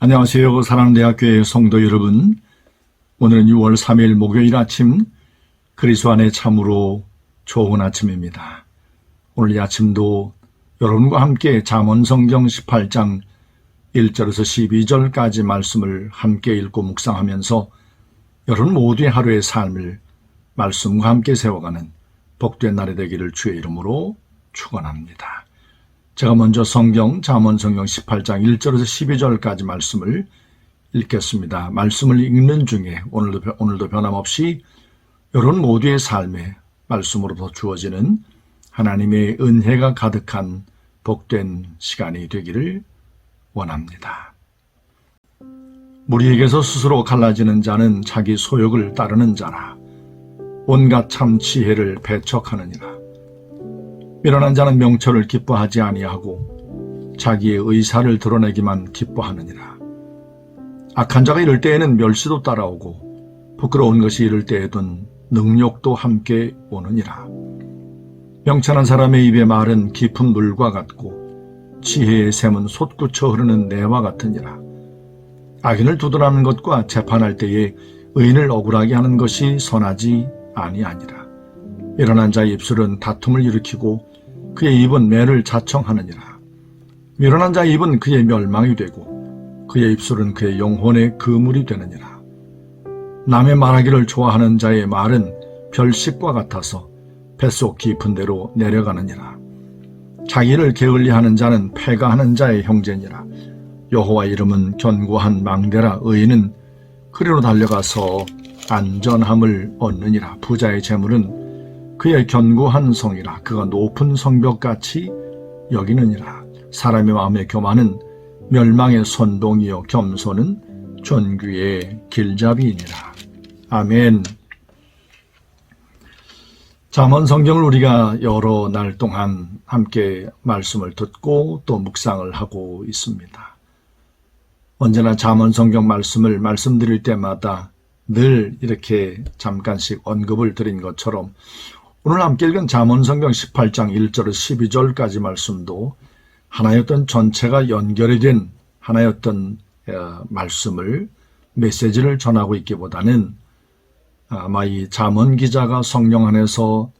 안녕하세요. 사랑하는 대학교의 성도 여러분. 오늘은 6월 3일 목요일 아침, 그리스도 안에 참으로 좋은 아침입니다. 오늘 이 아침도 여러분과 함께 잠언성경 18장 1절에서 12절까지 말씀을 함께 읽고 묵상하면서 여러분 모두의 하루의 삶을 말씀과 함께 세워가는 복된 날이 되기를 주의 이름으로 축원합니다. 제가 먼저 잠언성경 18장 1절에서 12절까지 말씀을 읽겠습니다. 말씀을 읽는 중에 오늘도 변함없이 여러분 모두의 삶에 말씀으로부터 주어지는 하나님의 은혜가 가득한 복된 시간이 되기를 원합니다. 무리에게서 스스로 갈라지는 자는 자기 소욕을 따르는 자라. 온갖 참 지혜를 배척하느니라. 미련한 자는 명철을 기뻐하지 아니하고 자기의 의사를 드러내기만 기뻐하느니라. 악한 자가 이를 때에는 멸시도 따라오고 부끄러운 것이 이를 때에든 능욕도 함께 오느니라. 명철한 사람의 입의 말은 깊은 물과 같고 지혜의 샘은 솟구쳐 흐르는 내와 같으니라. 악인을 두둔하는 것과 재판할 때에 의인을 억울하게 하는 것이 선하지 아니하니라. 미련한 자의 입술은 다툼을 일으키고 그의 입은 매를 자청하느니라. 미련한 자의 입은 그의 멸망이 되고 그의 입술은 그의 영혼의 그물이 되느니라. 남의 말하기를 좋아하는 자의 말은 별식과 같아서 뱃속 깊은 데로 내려가느니라. 자기를 게을리하는 자는 패가하는 자의 형제니라. 여호와 이름은 견고한 망대라. 의인은 그리로 달려가서 안전함을 얻느니라. 부자의 재물은 그의 견고한 성이라. 그가 높은 성벽같이 여기느니라. 사람의 마음의 교만은 멸망의 선동이요 겸손은 존귀의 길잡이이니라. 아멘. 잠언성경을 우리가 여러 날 동안 함께 말씀을 듣고 또 묵상을 하고 있습니다. 언제나 잠언성경 말씀을 말씀드릴 때마다 늘 이렇게 잠깐씩 언급을 드린 것처럼 오늘 함께 읽은 잠언성경 18장 1절에서 12절까지 말씀도 하나의 어떤 전체가 연결이 된 하나의 어떤 말씀을 메시지를 전하고 있기보다는 아마 이 잠언 기자가 성령 안에서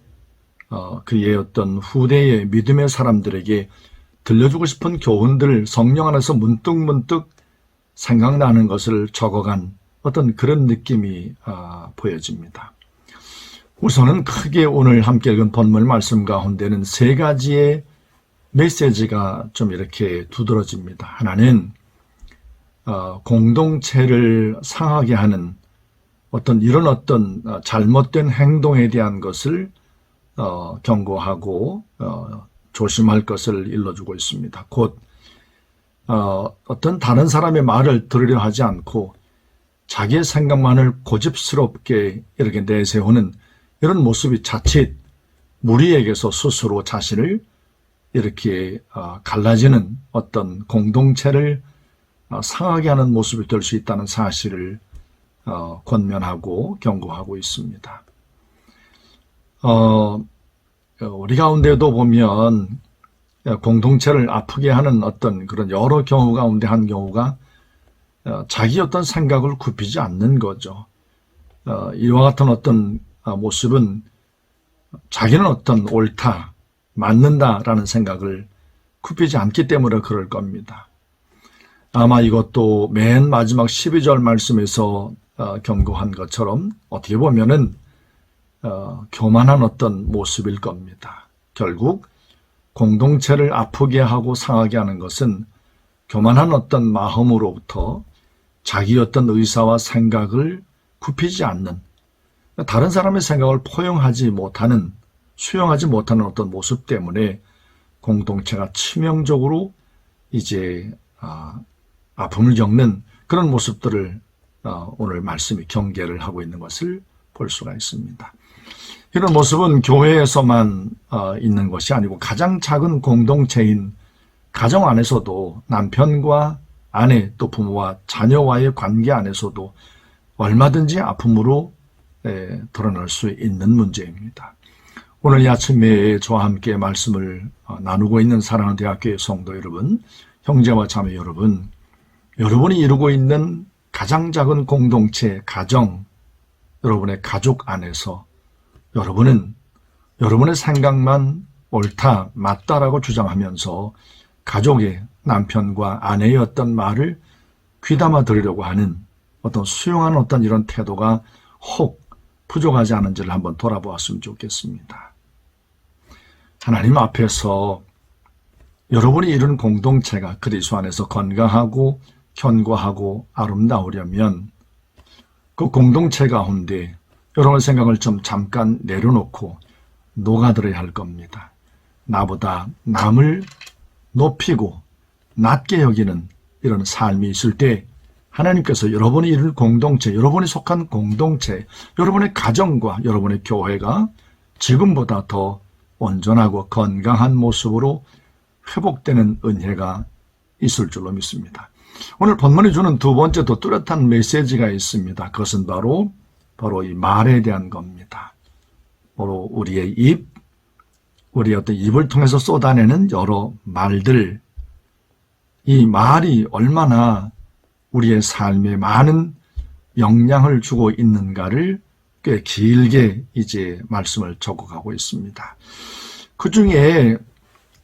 그의 어떤 후대의 믿음의 사람들에게 들려주고 싶은 교훈들을 성령 안에서 문득문득 생각나는 것을 적어간 어떤 그런 느낌이 보여집니다. 우선은 크게 오늘 함께 읽은 본문 말씀 가운데는 세 가지의 메시지가 좀 이렇게 두드러집니다. 하나는 공동체를 상하게 하는 이런 어떤 잘못된 행동에 대한 것을 경고하고 조심할 것을 일러주고 있습니다. 곧 어떤 다른 사람의 말을 들으려 하지 않고 자기의 생각만을 고집스럽게 이렇게 내세우는 이런 모습이 자칫 무리에게서 스스로 자신을 이렇게 갈라지는 어떤 공동체를 상하게 하는 모습이 될 수 있다는 사실을 권면하고 경고하고 있습니다. 우리 가운데도 보면 공동체를 아프게 하는 어떤 그런 여러 경우 가운데 한 경우가 자기 어떤 생각을 굽히지 않는 거죠. 이와 같은 어떤 모습은 자기는 어떤 옳다, 맞는다라는 생각을 굽히지 않기 때문에 그럴 겁니다. 아마 이것도 맨 마지막 12절 말씀에서 경고한 것처럼 어떻게 보면은 교만한 어떤 모습일 겁니다. 결국 공동체를 아프게 하고 상하게 하는 것은 교만한 어떤 마음으로부터 자기 어떤 의사와 생각을 굽히지 않는, 다른 사람의 생각을 포용하지 못하는, 수용하지 못하는 어떤 모습 때문에 공동체가 치명적으로 이제 아픔을 겪는 그런 모습들을 오늘 말씀이 경계를 하고 있는 것을 볼 수가 있습니다. 이런 모습은 교회에서만 있는 것이 아니고 가장 작은 공동체인 가정 안에서도 남편과 아내 또 부모와 자녀와의 관계 안에서도 얼마든지 아픔으로 드러날 수 있는 문제입니다. 오늘 이 아침에 저와 함께 말씀을 나누고 있는 사랑하는 대학교의 성도 여러분, 형제와 자매 여러분, 여러분이 이루고 있는 가장 작은 공동체, 가정, 여러분의 가족 안에서 여러분은 여러분의 생각만 옳다, 맞다라고 주장하면서 가족의 남편과 아내의 어떤 말을 귀담아 들으려고 하는 어떤 수용하는 어떤 이런 태도가 혹 부족하지 않은지를 한번 돌아보았으면 좋겠습니다. 하나님 앞에서 여러분이 이룬 공동체가 그리스도 안에서 건강하고 견고하고 아름다우려면 그 공동체 가운데 여러분 생각을 좀 잠깐 내려놓고 녹아들어야 할 겁니다. 나보다 남을 높이고 낮게 여기는 이런 삶이 있을 때 하나님께서 여러분이 이룬 공동체, 여러분이 속한 공동체, 여러분의 가정과 여러분의 교회가 지금보다 더 온전하고 건강한 모습으로 회복되는 은혜가 있을 줄로 믿습니다. 오늘 본문이 주는 두 번째 더 뚜렷한 메시지가 있습니다. 그것은 바로 이 말에 대한 겁니다. 바로 우리의 입, 우리의 어떤 입을 통해서 쏟아내는 여러 말들, 이 말이 얼마나 우리의 삶에 많은 영향을 주고 있는가를 꽤 길게 이제 말씀을 적어가고 있습니다. 그 중에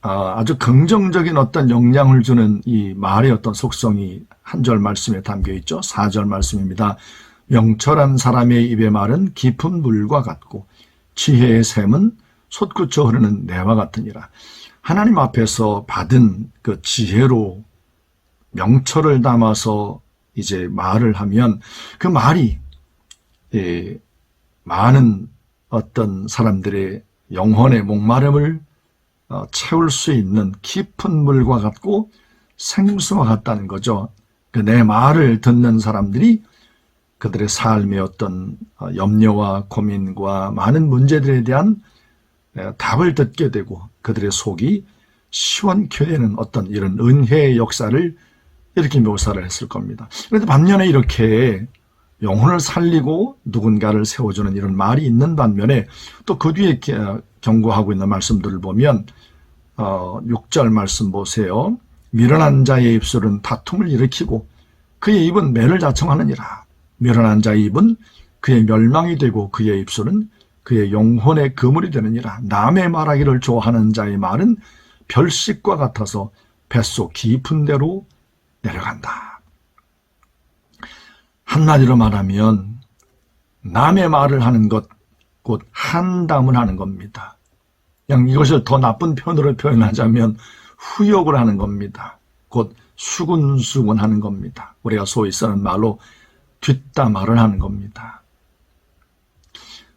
아주 긍정적인 어떤 영향을 주는 이 말의 어떤 속성이 한 절 말씀에 담겨 있죠. 4절 말씀입니다. 명철한 사람의 입의 말은 깊은 물과 같고 지혜의 샘은 솟구쳐 흐르는 내와 같으니라. 하나님 앞에서 받은 그 지혜로 명철을 담아서 이제 말을 하면 그 말이 많은 어떤 사람들의 영혼의 목마름을 채울 수 있는 깊은 물과 같고 생수와 같다는 거죠. 내 말을 듣는 사람들이 그들의 삶의 어떤 염려와 고민과 많은 문제들에 대한 답을 듣게 되고 그들의 속이 시원케 되는 어떤 이런 은혜의 역사를 이렇게 묘사를 했을 겁니다. 그런데 반면에 이렇게 영혼을 살리고 누군가를 세워주는 이런 말이 있는 반면에 또 그 뒤에 경고하고 있는 말씀들을 보면 6절 말씀 보세요. 미련한 자의 입술은 다툼을 일으키고 그의 입은 매를 자청하느니라. 미련한 자의 입은 그의 멸망이 되고 그의 입술은 그의 영혼의 그물이 되느니라. 남의 말하기를 좋아하는 자의 말은 별식과 같아서 뱃속 깊은 데로 내려간다. 한마디로 말하면 남의 말을 하는 것, 곧 한담을 하는 겁니다. 그냥 이것을 더 나쁜 표현으로 표현하자면 후욕을 하는 겁니다. 곧 수군수군 하는 겁니다. 우리가 소위 쓰는 말로 뒷담화를 하는 겁니다.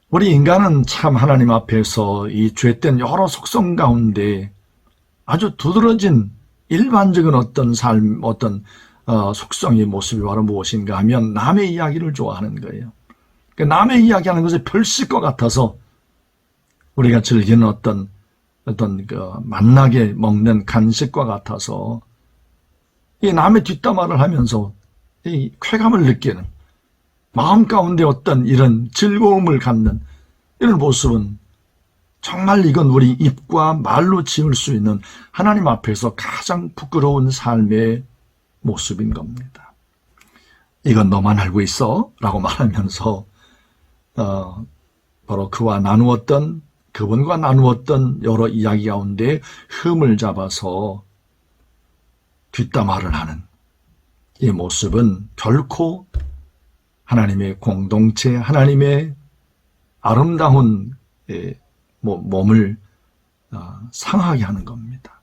우리 인간은 참 하나님 앞에서 이 죄된 여러 속성 가운데 아주 두드러진 일반적인 어떤 삶, 어떤 속성의 모습이 바로 무엇인가 하면 남의 이야기를 좋아하는 거예요. 그러니까 남의 이야기하는 것이 별식과 같아서 우리가 즐기는 어떤 그 맛나게 먹는 간식과 같아서 이 남의 뒷담화를 하면서 이 쾌감을 느끼는 마음 가운데 어떤 이런 즐거움을 갖는 이런 모습은 정말 이건 우리 입과 말로 지을 수 있는 하나님 앞에서 가장 부끄러운 삶의 모습인 겁니다. 이건 너만 알고 있어 라고 말하면서 바로 그분과 나누었던 여러 이야기 가운데 흠을 잡아서 뒷담화를 하는 이 모습은 결코 하나님의 공동체, 하나님의 아름다운 몸을 상하게 하는 겁니다.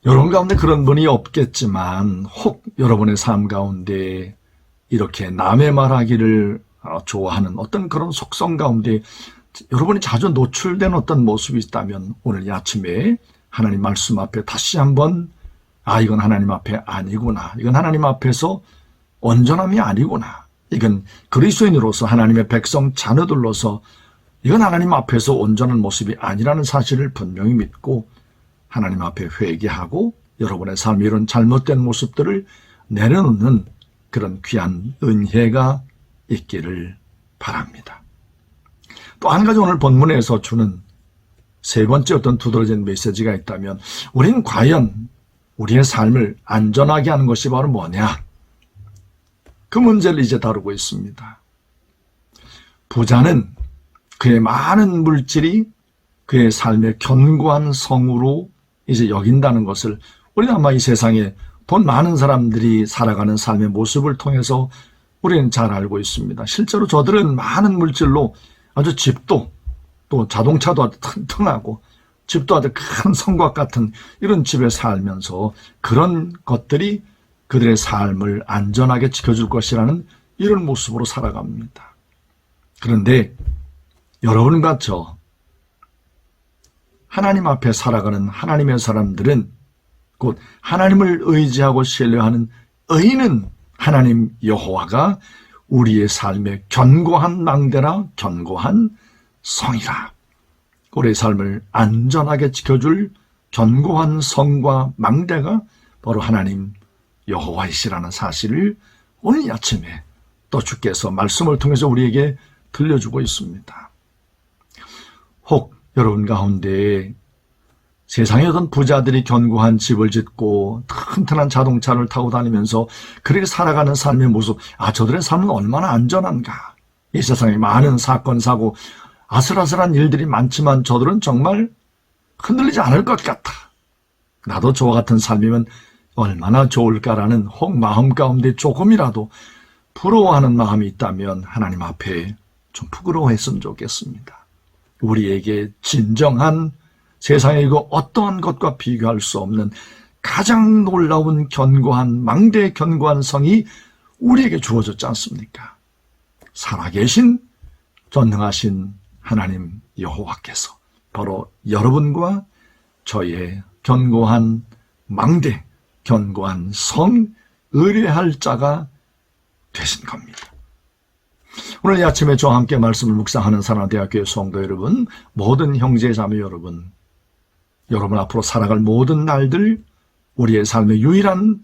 여러분 가운데 그런 분이 없겠지만 혹 여러분의 삶 가운데 이렇게 남의 말하기를 좋아하는 어떤 그런 속성 가운데 여러분이 자주 노출된 어떤 모습이 있다면 오늘 이 아침에 하나님 말씀 앞에 다시 한번 이건 하나님 앞에 아니구나. 이건 하나님 앞에서 온전함이 아니구나. 이건 그리스도인으로서 하나님의 백성 자녀들로서 이건 하나님 앞에서 온전한 모습이 아니라는 사실을 분명히 믿고 하나님 앞에 회개하고 여러분의 삶에 이런 잘못된 모습들을 내려놓는 그런 귀한 은혜가 있기를 바랍니다. 또 한 가지 오늘 본문에서 주는 세 번째 어떤 두드러진 메시지가 있다면 우리는 과연 우리의 삶을 안전하게 하는 것이 바로 뭐냐? 그 문제를 이제 다루고 있습니다. 부자는 그의 많은 물질이 그의 삶의 견고한 성으로 이제 여긴다는 것을 우리는 아마 이 세상에 돈 많은 사람들이 살아가는 삶의 모습을 통해서 우리는 잘 알고 있습니다. 실제로 저들은 많은 물질로 아주 집도 또 자동차도 아주 튼튼하고 집도 아주 큰 성곽 같은 이런 집에 살면서 그런 것들이 그들의 삶을 안전하게 지켜줄 것이라는 이런 모습으로 살아갑니다. 그런데 여러분과 저 하나님 앞에 살아가는 하나님의 사람들은 곧 하나님을 의지하고 신뢰하는 의인은 하나님 여호와가 우리의 삶의 견고한 망대나 견고한 성이라. 우리의 삶을 안전하게 지켜줄 견고한 성과 망대가 바로 하나님 여호와이시라는 사실을 오늘 이 아침에 또 주께서 말씀을 통해서 우리에게 들려주고 있습니다. 혹 여러분 가운데 세상의 어떤 부자들이 견고한 집을 짓고 튼튼한 자동차를 타고 다니면서 그렇게 살아가는 삶의 모습, 저들의 삶은 얼마나 안전한가. 이 세상에 많은 사건, 사고, 아슬아슬한 일들이 많지만 저들은 정말 흔들리지 않을 것 같아. 나도 저와 같은 삶이면 얼마나 좋을까라는 혹 마음 가운데 조금이라도 부러워하는 마음이 있다면 하나님 앞에 좀 부끄러워했으면 좋겠습니다. 우리에게 진정한 세상의 그 어떠한 것과 비교할 수 없는 가장 놀라운 견고한 망대의 견고한 성이 우리에게 주어졌지 않습니까? 살아계신 전능하신 하나님 여호와께서 바로 여러분과 저의 견고한 망대, 견고한 성, 의뢰할 자가 되신 겁니다. 오늘 이 아침에 저와 함께 말씀을 묵상하는 사랑대학교의 성도 여러분, 모든 형제 자매 여러분, 여러분 앞으로 살아갈 모든 날들 우리의 삶의 유일한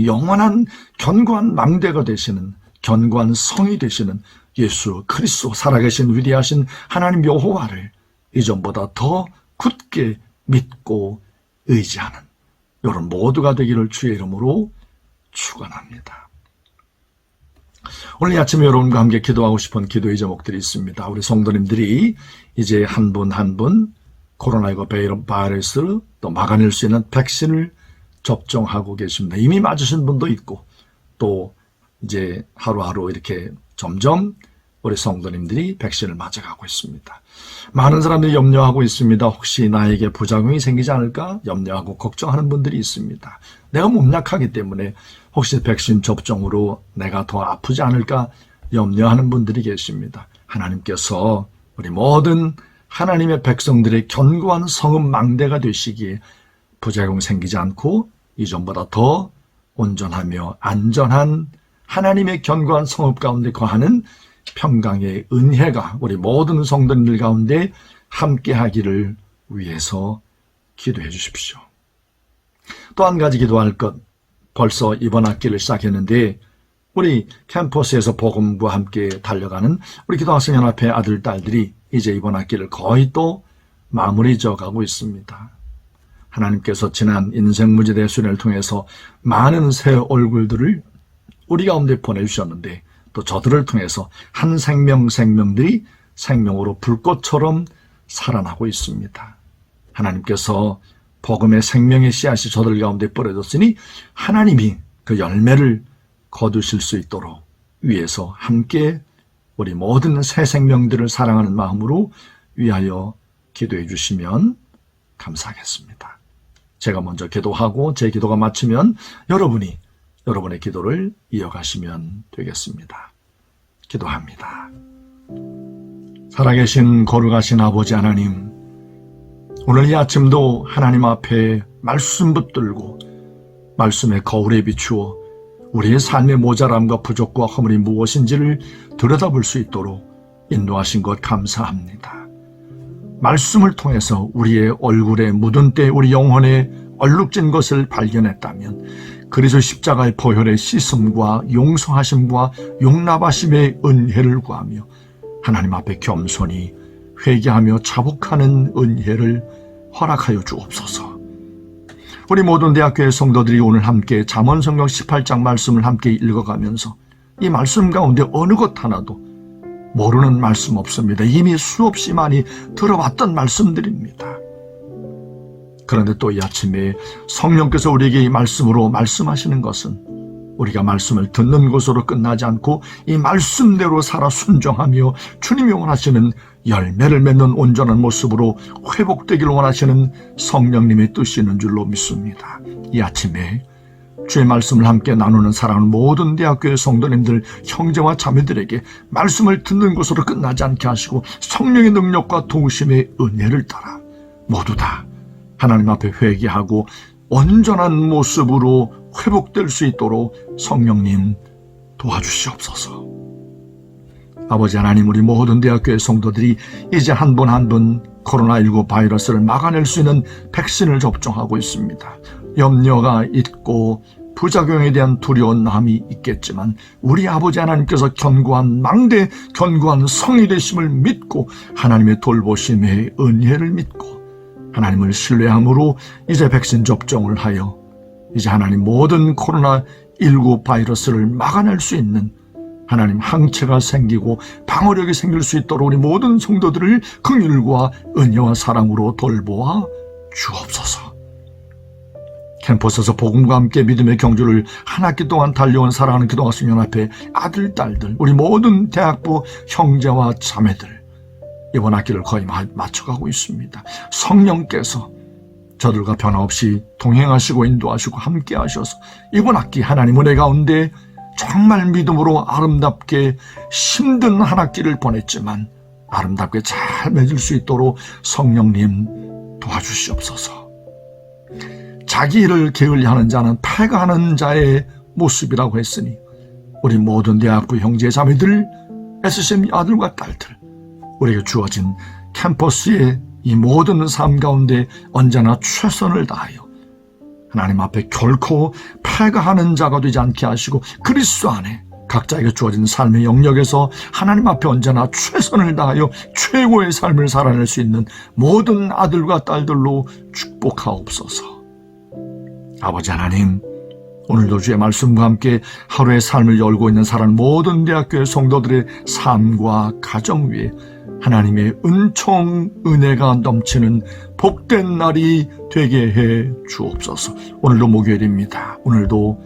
영원한 견고한 망대가 되시는 견고한 성이 되시는 예수 그리스도 살아계신 위대하신 하나님 여호와를 이전보다 더 굳게 믿고 의지하는 여러분 모두가 되기를 주의 이름으로 축원합니다. 오늘 아침에 여러분과 함께 기도하고 싶은 기도의 제목들이 있습니다. 우리 성도님들이 이제 한 분 한 분 코로나19 바이러스를 또 막아낼 수 있는 백신을 접종하고 계십니다. 이미 맞으신 분도 있고 또 이제 하루하루 이렇게 점점 우리 성도님들이 백신을 맞아가고 있습니다. 많은 사람들이 염려하고 있습니다. 혹시 나에게 부작용이 생기지 않을까 염려하고 걱정하는 분들이 있습니다. 내가 몸약하기 때문에 혹시 백신 접종으로 내가 더 아프지 않을까 염려하는 분들이 계십니다. 하나님께서 우리 모든 하나님의 백성들의 견고한 성읍 망대가 되시기에 부작용 생기지 않고 이전보다 더 온전하며 안전한 하나님의 견고한 성읍 가운데 거하는 평강의 은혜가 우리 모든 성도님들 가운데 함께하기를 위해서 기도해 주십시오. 또 한 가지 기도할 것, 벌써 이번 학기를 시작했는데 우리 캠퍼스에서 복음과 함께 달려가는 우리 기도학생 연합회 아들, 딸들이 이제 이번 학기를 거의 또 마무리 지어가고 있습니다. 하나님께서 지난 인생무지대순회를 통해서 많은 새 얼굴들을 우리 가운데 보내주셨는데 또 저들을 통해서 한 생명들이 생명으로 불꽃처럼 살아나고 있습니다. 하나님께서 복음의 생명의 씨앗이 저들 가운데 뿌려졌으니 하나님이 그 열매를 거두실 수 있도록 위해서 함께 우리 모든 새 생명들을 사랑하는 마음으로 위하여 기도해 주시면 감사하겠습니다. 제가 먼저 기도하고 제 기도가 마치면 여러분이 여러분의 기도를 이어가시면 되겠습니다. 기도합니다. 살아계신 거룩하신 아버지 하나님, 오늘 이 아침도 하나님 앞에 말씀 붙들고 말씀의 거울에 비추어 우리의 삶의 모자람과 부족과 허물이 무엇인지를 들여다볼 수 있도록 인도하신 것 감사합니다. 말씀을 통해서 우리의 얼굴에 묻은 때 우리 영혼에 얼룩진 것을 발견했다면 그리스도 십자가의 보혈의 씻음과 용서하심과 용납하심의 은혜를 구하며 하나님 앞에 겸손히 회개하며 자복하는 은혜를 허락하여 주옵소서. 우리 모든 대학교의 성도들이 오늘 함께 잠언성경 18장 말씀을 함께 읽어가면서 이 말씀 가운데 어느 것 하나도 모르는 말씀 없습니다. 이미 수없이 많이 들어봤던 말씀들입니다. 그런데 또 이 아침에 성령께서 우리에게 이 말씀으로 말씀하시는 것은 우리가 말씀을 듣는 것으로 끝나지 않고 이 말씀대로 살아 순종하며 주님이 원하시는 열매를 맺는 온전한 모습으로 회복되기를 원하시는 성령님의 뜻이 있는 줄로 믿습니다. 이 아침에 주의 말씀을 함께 나누는 사랑하는 모든 대학교의 성도님들, 형제와 자매들에게 말씀을 듣는 것으로 끝나지 않게 하시고 성령의 능력과 도우심의 은혜를 따라 모두 다 하나님 앞에 회개하고 온전한 모습으로 회복될 수 있도록 성령님 도와주시옵소서. 아버지 하나님, 우리 모든 대학교의 성도들이 이제 한 분 한 분 코로나19 바이러스를 막아낼 수 있는 백신을 접종하고 있습니다. 염려가 있고 부작용에 대한 두려운 마음이 있겠지만 우리 아버지 하나님께서 견고한 망대, 견고한 성이 되심을 믿고 하나님의 돌보심의 은혜를 믿고 하나님을 신뢰함으로 이제 백신 접종을 하여 이제 하나님 모든 코로나19 바이러스를 막아낼 수 있는 하나님 항체가 생기고 방어력이 생길 수 있도록 우리 모든 성도들을 긍휼과 은혜와 사랑으로 돌보아 주옵소서. 캠퍼스에서 복음과 함께 믿음의 경주를 한 학기 동안 달려온 사랑하는 기도학생연합회 아들, 딸들, 우리 모든 대학부 형제와 자매들, 이번 학기를 거의 마쳐가고 있습니다. 성령께서 저들과 변함없이 동행하시고 인도하시고 함께 하셔서 이번 학기 하나님 은혜 가운데 정말 믿음으로 아름답게 힘든 한 학기를 보냈지만 아름답게 잘 맺을 수 있도록 성령님 도와주시옵소서. 자기 일을 게을리하는 자는 패가하는 자의 모습이라고 했으니 우리 모든 대학부 형제 자매들, SCM 아들과 딸들, 우리에게 주어진 캠퍼스의 이 모든 삶 가운데 언제나 최선을 다하여 하나님 앞에 결코 패가하는 자가 되지 않게 하시고 그리스도 안에 각자에게 주어진 삶의 영역에서 하나님 앞에 언제나 최선을 다하여 최고의 삶을 살아낼 수 있는 모든 아들과 딸들로 축복하옵소서. 아버지 하나님, 오늘도 주의 말씀과 함께 하루의 삶을 열고 있는 사랑하는 모든 대학교의 성도들의 삶과 가정 위에 하나님의 은총, 은혜가 넘치는 복된 날이 되게 해 주옵소서. 오늘도 목요일입니다. 오늘도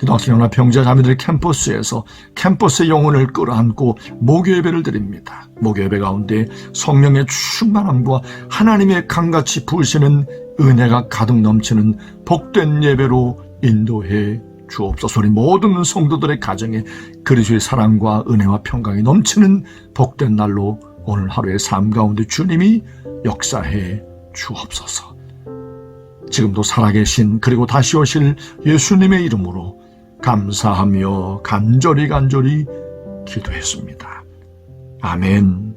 기도학생연합 형제 자매들 캠퍼스에서 캠퍼스의 영혼을 끌어안고 목요예배를 드립니다. 목요예배 가운데 성령의 충만함과 하나님의 강같이 부으시는 은혜가 가득 넘치는 복된 예배로 인도해 주옵소서. 우리 모든 성도들의 가정에 그리스도의 사랑과 은혜와 평강이 넘치는 복된 날로 오늘 하루의 삶 가운데 주님이 역사해 주옵소서. 지금도 살아계신 그리고 다시 오실 예수님의 이름으로 감사하며 간절히 기도했습니다. 아멘.